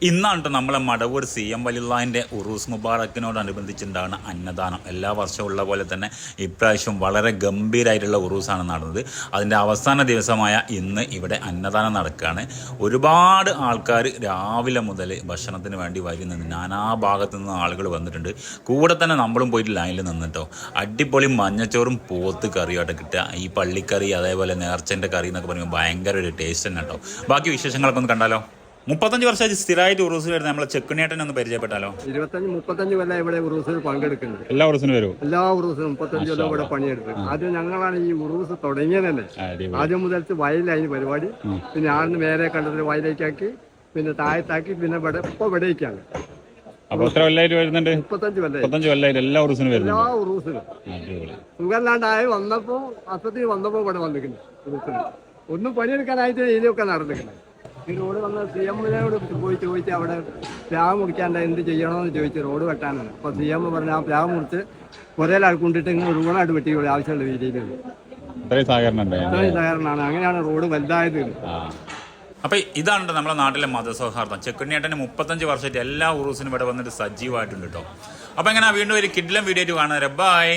ഇന്നാണ് നമ്മളെ മടവൂർ CM വലിയുള്ളതിൻ്റെ ഉറൂസ് മുബാറക്കിനോടനുബന്ധിച്ചുണ്ടാകുന്ന അന്നദാനം. എല്ലാ വർഷവും ഉള്ള പോലെ തന്നെ ഇപ്രാവശ്യം വളരെ ഗംഭീരമായിട്ടുള്ള ഉറൂസാണ് നടന്നത്. അതിൻ്റെ അവസാന ദിവസമായ ഇന്ന് ഇവിടെ അന്നദാനം നടക്കുകയാണ്. ഒരുപാട് ആൾക്കാർ രാവിലെ മുതൽ ഭക്ഷണത്തിന് വേണ്ടി വരുന്നുണ്ട്. നാനാഭാഗത്തു നിന്ന് ആളുകൾ വന്നിട്ടുണ്ട്. കൂടെ തന്നെ നമ്മളും പോയിട്ട് ലൈനിൽ നിന്നിട്ടോ. അടിപൊളി മഞ്ഞച്ചോറും പോത്ത് കറിയോട്ട് കിട്ടുക. ഈ പള്ളിക്കറി അതേപോലെ നേർച്ചൻ്റെ കറി എന്നൊക്കെ പറയുമ്പോൾ ഭയങ്കര ഒരു ടേസ്റ്റ് തന്നെ കേട്ടോ. ബാക്കി വിശേഷങ്ങളൊക്കെ ഒന്ന് കണ്ടാലോ. 35 വർഷമായിട്ട് സ്ഥിരമായിട്ട് ഉറൂസിൽ വരുന്നത് നമ്മളെ ചെക്കുണ്ണിയേട്ടനെ ഒന്ന് പരിചയപ്പെട്ടാലോ. 25-35 കൊല്ലം ഇവിടെ ഉറൂസിൽ പങ്കെടുക്കുന്നുണ്ട്. എല്ലാ ഉറൂസിനും വരും. എല്ലാ ഉറൂസിനും 35 കൊല്ലം ഇവിടെ പണിയെടുത്തത്. ആദ്യം ഞങ്ങളാണ് ഈ ഉറൂസ് തുടങ്ങിയത് തന്നെ. ആദ്യം മുതൽ വയലായി പരിപാടി. പിന്നെ ആളിന് മേലെ കണ്ടതിൽ വയലേക്കാക്കി, പിന്നെ താഴത്താക്കി, പിന്നെ ഇപ്പൊ ഇവിടേക്കാണ്. അപ്പൊ എത്ര കൊല്ലായിട്ട് വരുന്നുണ്ട്? 35 കൊല്ലായിട്ട് എല്ലാ ഉറൂസിനും വരുന്നു. എല്ലാ ഉറൂസിനും സുഖമില്ലാണ്ടായി വന്നപ്പോ അസത്തിൽ വന്നപ്പോ ഇവിടെ വന്നിരിക്കുന്നു. ഉറൂസിന് ഒന്നും പണിയെടുക്കാനായിട്ട് ഇതിലൊക്കെ നടന്നിരിക്കുന്നത്. ഈ റോഡ് വന്ന് CM-നോട് പോയി ചോദിച്ച് അവിടെ പ്ലാവ് മുറിക്കാണ്ട് എന്ത് ചെയ്യണമെന്ന് ചോദിച്ച് റോഡ് വെട്ടാനാണ്. അപ്പൊ CM പറഞ്ഞ ആ പ്ലാവ് മുറിച്ച് കുറേ ആൾ കൊണ്ടിട്ട് ഇങ്ങനെ റൂണായിട്ട് വെട്ടി ആവശ്യമുള്ള രീതിയിലുണ്ട്. ഇത്രയും സഹകരണമാണ്. അങ്ങനെയാണ് റോഡ് വലുതായത്. അപ്പൊ ഇതാണ് നമ്മുടെ നാട്ടിലെ മതസൗഹാർദ്ദം. ചെക്കുണ്ണിയേട്ടന് 35 വർഷമായിട്ട് എല്ലാ ഉറൂസിനും ഇവിടെ വന്നിട്ട് സജീവമായിട്ടുണ്ട് കേട്ടോ. അപ്പൊ എങ്ങനെ വീണ്ടും ഒരു കിഡിലം വീഡിയോ ആയിട്ട് കാണാം. ബൈ.